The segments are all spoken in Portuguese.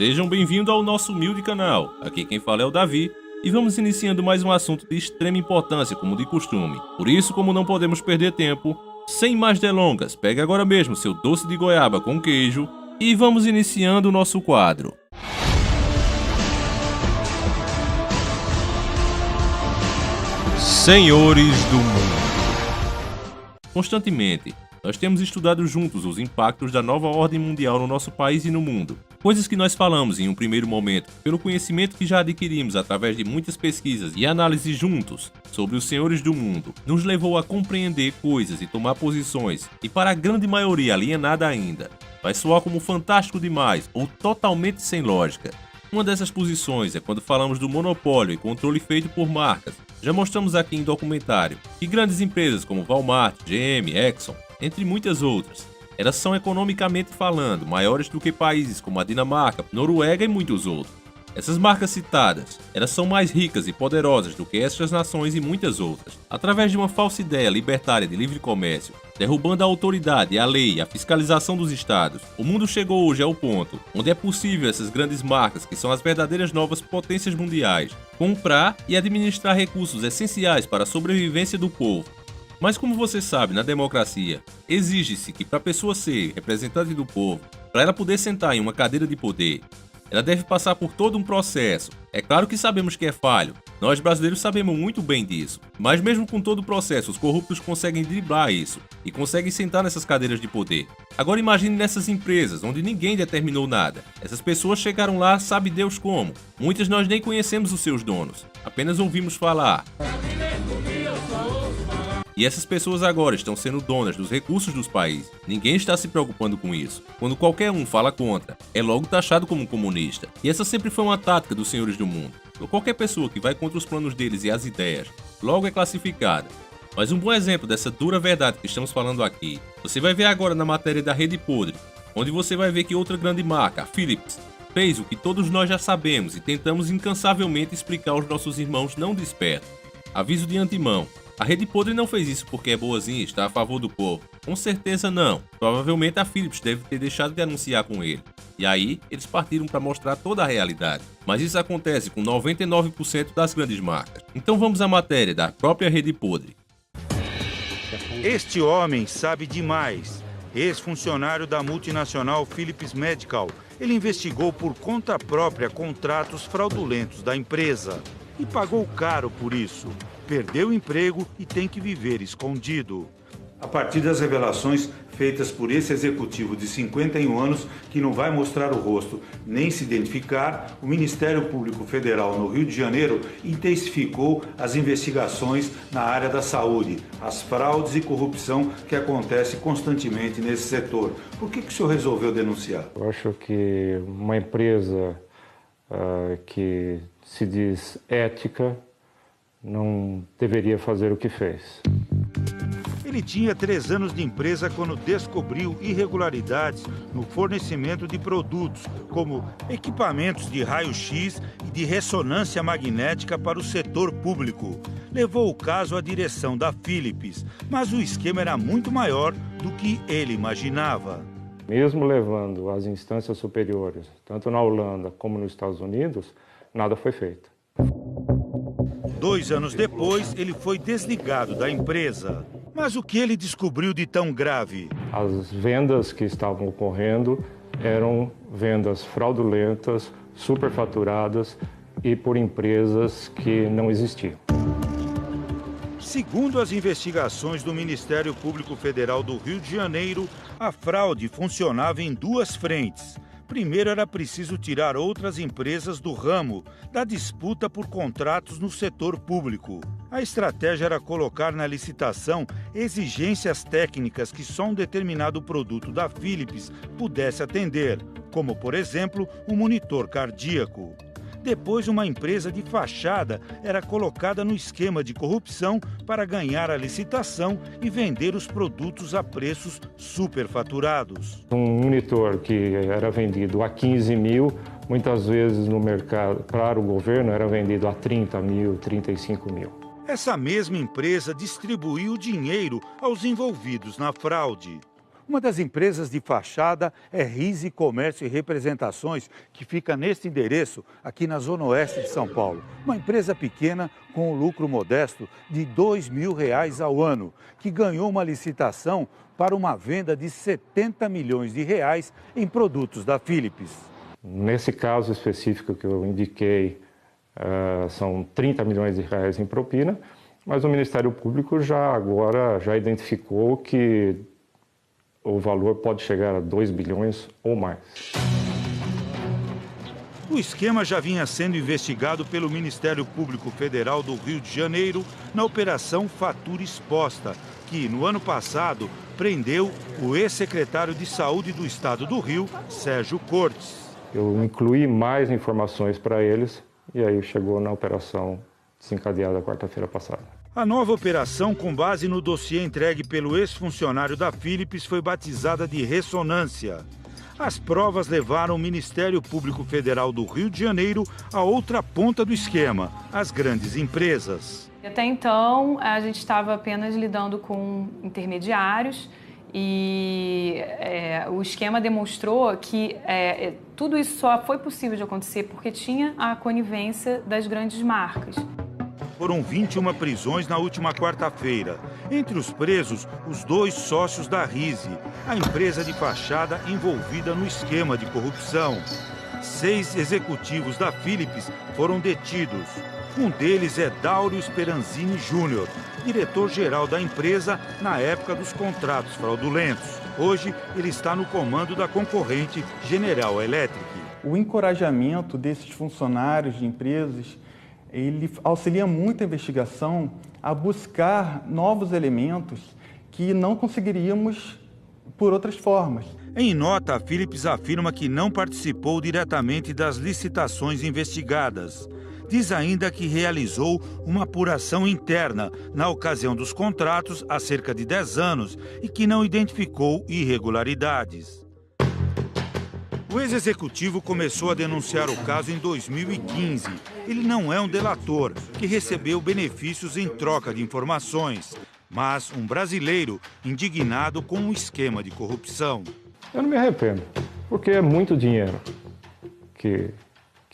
Sejam bem-vindos ao nosso humilde canal. Aqui quem fala é o Davi e vamos iniciando mais um assunto de extrema importância, como de costume. Por isso, como não podemos perder tempo, sem mais delongas, pegue agora mesmo seu doce de goiaba com queijo e vamos iniciando o nosso quadro. Senhores do Mundo. Constantemente, nós temos estudado juntos os impactos da nova ordem mundial no nosso país e no mundo. Coisas que nós falamos em um primeiro momento, pelo conhecimento que já adquirimos através de muitas pesquisas e análises juntos sobre os senhores do mundo, nos levou a compreender coisas e tomar posições, e para a grande maioria alienada ainda, vai soar como fantástico demais ou totalmente sem lógica. Uma dessas posições é quando falamos do monopólio e controle feito por marcas. Já mostramos aqui em documentário que grandes empresas como Walmart, GM, Exxon, entre muitas outras, elas são economicamente falando maiores do que países como a Dinamarca, Noruega e muitos outros. Essas marcas citadas, elas são mais ricas e poderosas do que estas nações e muitas outras, através de uma falsa ideia libertária de livre comércio, derrubando a autoridade, a lei e a fiscalização dos estados. O mundo chegou hoje ao ponto onde é possível essas grandes marcas, que são as verdadeiras novas potências mundiais, comprar e administrar recursos essenciais para a sobrevivência do povo. Mas como você sabe, na democracia, exige-se que para a pessoa ser representante do povo, para ela poder sentar em uma cadeira de poder, ela deve passar por todo um processo. É claro que sabemos que é falho, nós brasileiros sabemos muito bem disso, mas mesmo com todo o processo, os corruptos conseguem driblar isso e conseguem sentar nessas cadeiras de poder. Agora imagine nessas empresas, onde ninguém determinou nada. Essas pessoas chegaram lá, sabe Deus como. Muitas nós nem conhecemos os seus donos, apenas ouvimos falar. E essas pessoas agora estão sendo donas dos recursos dos países. Ninguém está se preocupando com isso. Quando qualquer um fala contra, é logo taxado como comunista. E essa sempre foi uma tática dos senhores do mundo. Qualquer pessoa que vai contra os planos deles e as ideias, logo é classificada. Mas um bom exemplo dessa dura verdade que estamos falando aqui, você vai ver agora na matéria da Rede Podre, onde você vai ver que outra grande marca, a Philips, fez o que todos nós já sabemos e tentamos incansavelmente explicar aos nossos irmãos não despertos. Aviso de antemão. A Rede Podre não fez isso porque é boazinha e está a favor do povo. Com certeza não. Provavelmente a Philips deve ter deixado de anunciar com ele. E aí, eles partiram para mostrar toda a realidade. Mas isso acontece com 99% das grandes marcas. Então vamos à matéria da própria Rede Podre. Este homem sabe demais. Ex-funcionário da multinacional Philips Medical. Ele investigou por conta própria contratos fraudulentos da empresa. E pagou caro por isso. Perdeu o emprego e tem que viver escondido. A partir das revelações feitas por esse executivo de 51 anos, que não vai mostrar o rosto nem se identificar, o Ministério Público Federal no Rio de Janeiro intensificou as investigações na área da saúde, as fraudes e corrupção que acontece constantemente nesse setor. Por que o senhor resolveu denunciar? Eu acho que uma empresa que se diz ética não deveria fazer o que fez. Ele tinha 3 anos de empresa quando descobriu irregularidades no fornecimento de produtos, como equipamentos de raio-x e de ressonância magnética para o setor público. Levou o caso à direção da Philips, mas o esquema era muito maior do que ele imaginava. Mesmo levando às instâncias superiores, tanto na Holanda como nos Estados Unidos, nada foi feito. 2 anos depois, ele foi desligado da empresa. Mas o que ele descobriu de tão grave? As vendas que estavam ocorrendo eram vendas fraudulentas, superfaturadas e por empresas que não existiam. Segundo as investigações do Ministério Público Federal do Rio de Janeiro, a fraude funcionava em 2 frentes. Primeiro, era preciso tirar outras empresas do ramo da disputa por contratos no setor público. A estratégia era colocar na licitação exigências técnicas que só um determinado produto da Philips pudesse atender, como, por exemplo, o monitor cardíaco. Depois, uma empresa de fachada era colocada no esquema de corrupção para ganhar a licitação e vender os produtos a preços superfaturados. Um monitor que era vendido a 15 mil, muitas vezes no mercado, para o governo, era vendido a 30 mil, 35 mil. Essa mesma empresa distribuiu dinheiro aos envolvidos na fraude. Uma das empresas de fachada é Rise Comércio e Representações, que fica neste endereço, aqui na Zona Oeste de São Paulo. Uma empresa pequena com um lucro modesto de R$2.000 ao ano, que ganhou uma licitação para uma venda de R$70 milhões em produtos da Philips. Nesse caso específico que eu indiquei, são R$30 milhões em propina, mas o Ministério Público já identificou que o valor pode chegar a 2 bilhões ou mais. O esquema já vinha sendo investigado pelo Ministério Público Federal do Rio de Janeiro na Operação Fatura Exposta, que no ano passado prendeu o ex-secretário de Saúde do Estado do Rio, Sérgio Cortes. Eu incluí mais informações para eles e aí chegou na operação desencadeada quarta-feira passada. A nova operação, com base no dossiê entregue pelo ex-funcionário da Philips, foi batizada de Ressonância. As provas levaram o Ministério Público Federal do Rio de Janeiro à outra ponta do esquema, as grandes empresas. Até então, a gente estava apenas lidando com intermediários e o esquema demonstrou que tudo isso só foi possível de acontecer porque tinha a conivência das grandes marcas. Foram 21 prisões na última quarta-feira. Entre os presos, os 2 sócios da Rise, a empresa de fachada envolvida no esquema de corrupção. 6 executivos da Philips foram detidos. Um deles é Dáurio Speranzini Júnior, diretor-geral da empresa na época dos contratos fraudulentos. Hoje, ele está no comando da concorrente General Electric. O encorajamento desses funcionários de empresas, ele auxilia muito a investigação a buscar novos elementos que não conseguiríamos por outras formas. Em nota, a Philips afirma que não participou diretamente das licitações investigadas. Diz ainda que realizou uma apuração interna na ocasião dos contratos há cerca de 10 anos e que não identificou irregularidades. O ex-executivo começou a denunciar o caso em 2015. Ele não é um delator que recebeu benefícios em troca de informações, mas um brasileiro indignado com um esquema de corrupção. Eu não me arrependo, porque é muito dinheiro que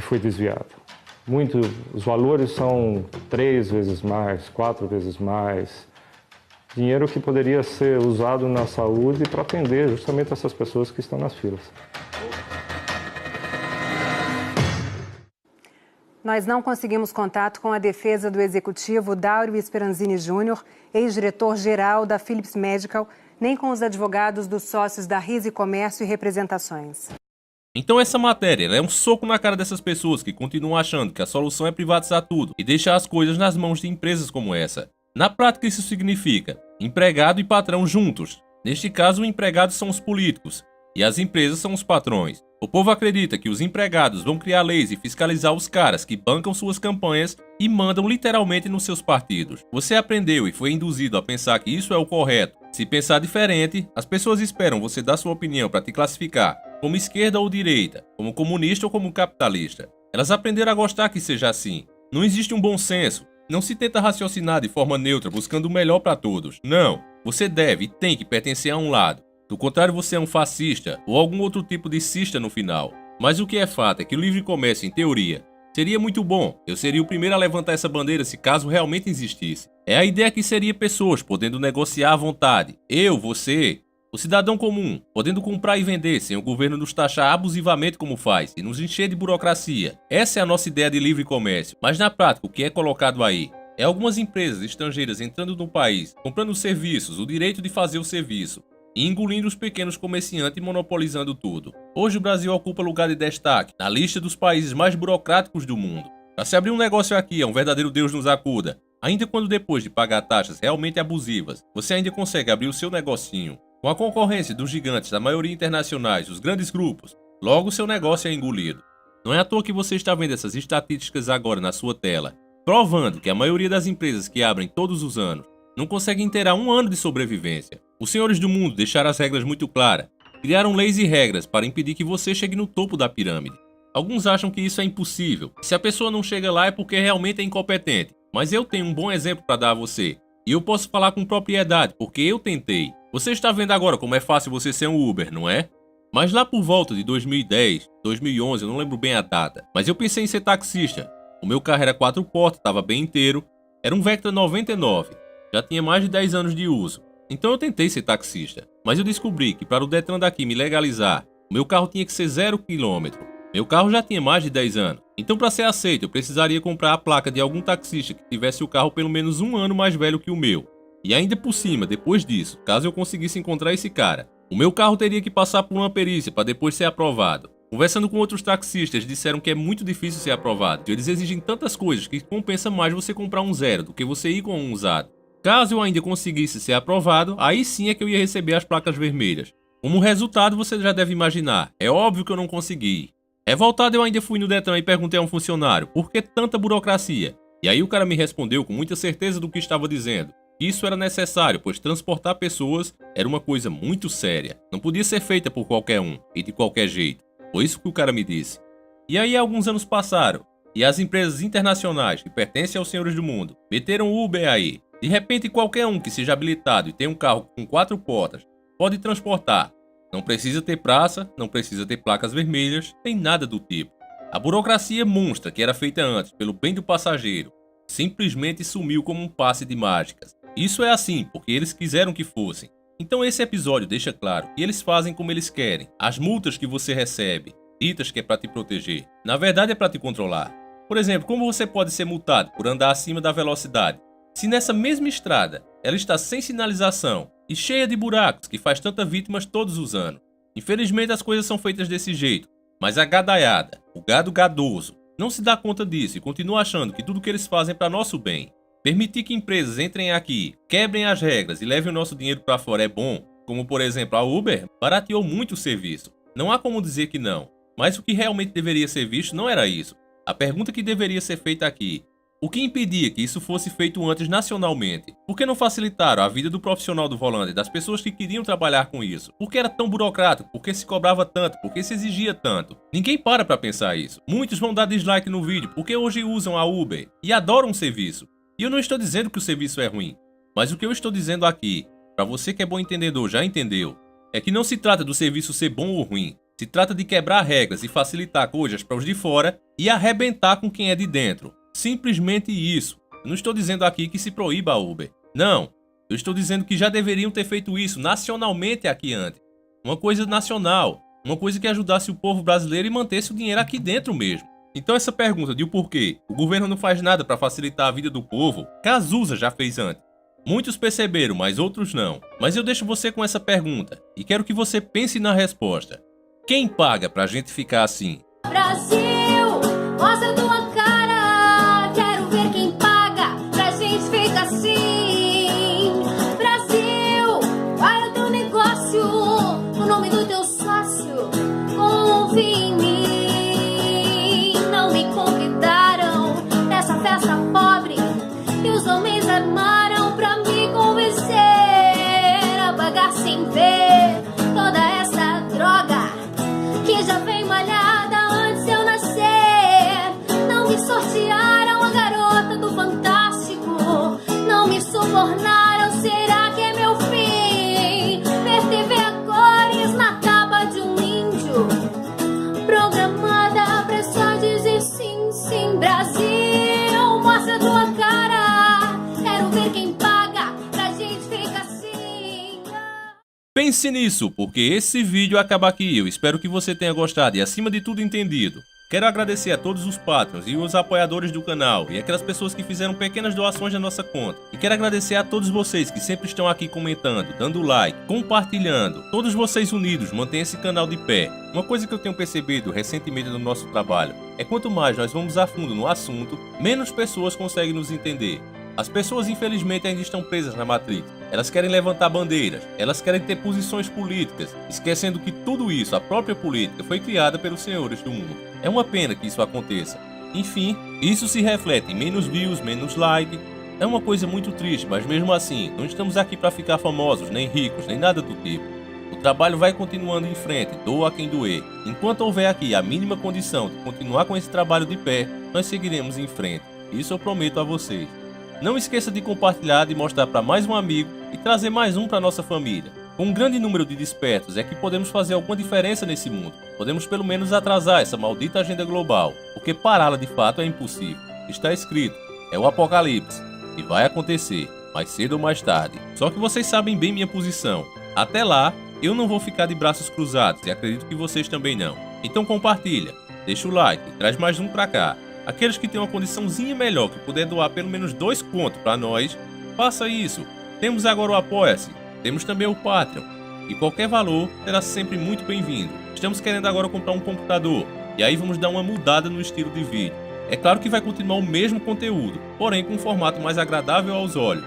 foi desviado. Os valores são 3 vezes mais, 4 vezes mais. Dinheiro que poderia ser usado na saúde para atender justamente essas pessoas que estão nas filas. Nós não conseguimos contato com a defesa do executivo Dáurio Speranzini Júnior, ex-diretor-geral da Philips Medical, nem com os advogados dos sócios da Rise Comércio e Representações. Então essa matéria é um soco na cara dessas pessoas que continuam achando que a solução é privatizar tudo e deixar as coisas nas mãos de empresas como essa. Na prática isso significa empregado e patrão juntos. Neste caso, os empregados são os políticos e as empresas são os patrões. O povo acredita que os empregados vão criar leis e fiscalizar os caras que bancam suas campanhas e mandam literalmente nos seus partidos. Você aprendeu e foi induzido a pensar que isso é o correto. Se pensar diferente, as pessoas esperam você dar sua opinião para te classificar como esquerda ou direita, como comunista ou como capitalista. Elas aprenderam a gostar que seja assim. Não existe um bom senso. Não se tenta raciocinar de forma neutra buscando o melhor para todos. Não. Você deve e tem que pertencer a um lado. Do contrário, você é um fascista ou algum outro tipo de cista no final. Mas o que é fato é que o livre comércio, em teoria, seria muito bom. Eu seria o primeiro a levantar essa bandeira se caso realmente existisse. É a ideia que seria pessoas podendo negociar à vontade. Eu, você, o cidadão comum, podendo comprar e vender sem o governo nos taxar abusivamente como faz e nos encher de burocracia. Essa é a nossa ideia de livre comércio. Mas na prática, o que é colocado aí? É algumas empresas estrangeiras entrando no país, comprando serviços, o direito de fazer o serviço, e engolindo os pequenos comerciantes e monopolizando tudo. Hoje o Brasil ocupa lugar de destaque na lista dos países mais burocráticos do mundo. Para se abrir um negócio aqui é um verdadeiro Deus nos acuda. Ainda quando depois de pagar taxas realmente abusivas, você ainda consegue abrir o seu negocinho. Com a concorrência dos gigantes da maioria internacionais, os grandes grupos, logo seu negócio é engolido. Não é à toa que você está vendo essas estatísticas agora na sua tela, provando que a maioria das empresas que abrem todos os anos não conseguem inteirar um ano de sobrevivência. Os senhores do mundo deixaram as regras muito claras, criaram leis e regras para impedir que você chegue no topo da pirâmide. Alguns acham que isso é impossível. Se a pessoa não chega lá é porque realmente é incompetente. Mas eu tenho um bom exemplo para dar a você. E eu posso falar com propriedade, porque eu tentei. Você está vendo agora como é fácil você ser um Uber, não é? Mas lá por volta de 2010, 2011, eu não lembro bem a data, mas eu pensei em ser taxista. O meu carro era 4 portas, estava bem inteiro, era um Vectra 99, já tinha mais de 10 anos de uso. Então eu tentei ser taxista, mas eu descobri que para o Detran daqui me legalizar, o meu carro tinha que ser 0 km. Meu carro já tinha mais de 10 anos, então para ser aceito eu precisaria comprar a placa de algum taxista que tivesse o carro pelo menos um ano mais velho que o meu. E ainda por cima, depois disso, caso eu conseguisse encontrar esse cara, o meu carro teria que passar por uma perícia para depois ser aprovado. Conversando com outros taxistas, disseram que é muito difícil ser aprovado, que eles exigem tantas coisas que compensa mais você comprar um zero do que você ir com um usado. Caso eu ainda conseguisse ser aprovado, aí sim é que eu ia receber as placas vermelhas. Como resultado, você já deve imaginar, é óbvio que eu não consegui. Revoltado, eu ainda fui no Detran e perguntei a um funcionário, por que tanta burocracia? E aí o cara me respondeu com muita certeza do que estava dizendo. Isso era necessário, pois transportar pessoas era uma coisa muito séria. Não podia ser feita por qualquer um e de qualquer jeito. Foi isso que o cara me disse. E aí alguns anos passaram, e as empresas internacionais que pertencem aos senhores do mundo meteram o Uber aí. De repente qualquer um que seja habilitado e tenha um carro com 4 portas pode transportar. Não precisa ter praça, não precisa ter placas vermelhas, nem nada do tipo. A burocracia monstra que era feita antes pelo bem do passageiro simplesmente sumiu como um passe de mágicas. Isso é assim porque eles quiseram que fossem. Então esse episódio deixa claro que eles fazem como eles querem. As multas que você recebe, ditas que é para te proteger, na verdade é para te controlar. Por exemplo, como você pode ser multado por andar acima da velocidade, se nessa mesma estrada ela está sem sinalização e cheia de buracos que faz tantas vítimas todos os anos? Infelizmente as coisas são feitas desse jeito, mas a gadaiada, o gado gadoso, não se dá conta disso e continua achando que tudo que eles fazem é para nosso bem. Permitir que empresas entrem aqui, quebrem as regras e levem o nosso dinheiro para fora é bom, como por exemplo a Uber, barateou muito o serviço. Não há como dizer que não, mas o que realmente deveria ser visto não era isso. A pergunta que deveria ser feita aqui: o que impedia que isso fosse feito antes nacionalmente? Por que não facilitaram a vida do profissional do volante e das pessoas que queriam trabalhar com isso? Por que era tão burocrático? Por que se cobrava tanto? Por que se exigia tanto? Ninguém para pensar isso. Muitos vão dar dislike no vídeo porque hoje usam a Uber e adoram o serviço. E eu não estou dizendo que o serviço é ruim, mas o que eu estou dizendo aqui, para você que é bom entendedor já entendeu, é que não se trata do serviço ser bom ou ruim, se trata de quebrar regras e facilitar coisas para os de fora e arrebentar com quem é de dentro. Simplesmente isso. Eu não estou dizendo aqui que se proíba a Uber. Não, eu estou dizendo que já deveriam ter feito isso nacionalmente aqui antes. Uma coisa nacional, uma coisa que ajudasse o povo brasileiro e mantesse o dinheiro aqui dentro mesmo. Então essa pergunta de o porquê o governo não faz nada para facilitar a vida do povo, Cazuza já fez antes. Muitos perceberam, mas outros não. Mas eu deixo você com essa pergunta e quero que você pense na resposta. Quem paga pra gente ficar assim? Brasil, mostra tua cara, quero ver quem paga pra gente ficar assim. Brasil, qual é o teu negócio, o nome do teu sócio, confia em mim. Não me convidaram nessa festa pobre que os homens armaram pra me convencer a pagar sem ver toda essa droga que já vem malhada antes de eu nascer. Não me sortearam a garota do Fantástico, não me subornaram, será que é meu fim? Ver TV a cores na capa de um índio, programada pra só dizer sim, sim. Brasil, mostra tua cara, quero ver quem paga pra gente ficar assim. Pense nisso, porque esse vídeo acaba aqui. Eu espero que você tenha gostado e acima de tudo entendido. Quero agradecer a todos os patrons e os apoiadores do canal e aquelas pessoas que fizeram pequenas doações na nossa conta. E quero agradecer a todos vocês que sempre estão aqui comentando, dando like, compartilhando. Todos vocês unidos mantêm esse canal de pé. Uma coisa que eu tenho percebido recentemente no nosso trabalho é quanto mais nós vamos a fundo no assunto, menos pessoas conseguem nos entender. As pessoas infelizmente ainda estão presas na Matrix. Elas querem levantar bandeiras, elas querem ter posições políticas, esquecendo que tudo isso, a própria política, foi criada pelos senhores do mundo. É uma pena que isso aconteça. Enfim, isso se reflete em menos views, menos like. É uma coisa muito triste, mas mesmo assim, não estamos aqui para ficar famosos, nem ricos, nem nada do tipo. O trabalho vai continuando em frente, doa a quem doer. Enquanto houver aqui a mínima condição de continuar com esse trabalho de pé, nós seguiremos em frente. Isso eu prometo a vocês. Não esqueça de compartilhar, de mostrar para mais um amigo e trazer mais um para nossa família. Com um grande número de despertos é que podemos fazer alguma diferença nesse mundo. Podemos pelo menos atrasar essa maldita agenda global, porque pará-la de fato é impossível. Está escrito, é o apocalipse, e vai acontecer, mais cedo ou mais tarde. Só que vocês sabem bem minha posição. Até lá, eu não vou ficar de braços cruzados e acredito que vocês também não. Então compartilha, deixa o like, traz mais um pra cá. Aqueles que têm uma condiçãozinha melhor, que puder doar pelo menos 2 contos pra nós, faça isso. Temos agora o Apoia-se, temos também o Patreon, e qualquer valor será sempre muito bem-vindo. Estamos querendo agora comprar um computador, e aí vamos dar uma mudada no estilo de vídeo. É claro que vai continuar o mesmo conteúdo, porém com um formato mais agradável aos olhos.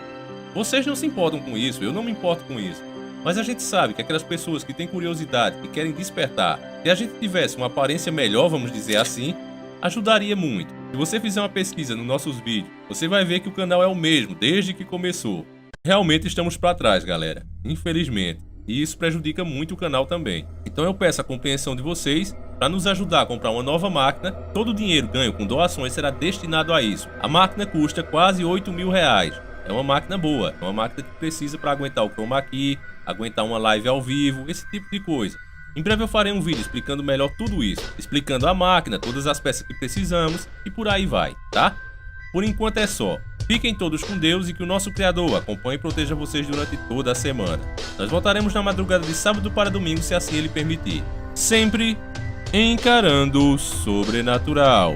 Vocês não se importam com isso, eu não me importo com isso. Mas a gente sabe que aquelas pessoas que têm curiosidade, que querem despertar, se a gente tivesse uma aparência melhor, vamos dizer assim, ajudaria muito. Se você fizer uma pesquisa nos nossos vídeos, você vai ver que o canal é o mesmo desde que começou. Realmente estamos para trás, galera, infelizmente, e isso prejudica muito o canal também. Então eu peço a compreensão de vocês para nos ajudar a comprar uma nova máquina. Todo o dinheiro ganho com doações será destinado a isso. A máquina custa quase R$8.000. É uma máquina boa, é uma máquina que precisa para aguentar o chroma key, aguentar uma live ao vivo, esse tipo de coisa. Em breve eu farei um vídeo explicando melhor tudo isso, explicando a máquina, todas as peças que precisamos e por aí vai, tá? Por enquanto é só. Fiquem todos com Deus e que o nosso Criador acompanhe e proteja vocês durante toda a semana. Nós voltaremos na madrugada de sábado para domingo, se assim Ele permitir. Sempre encarando o sobrenatural.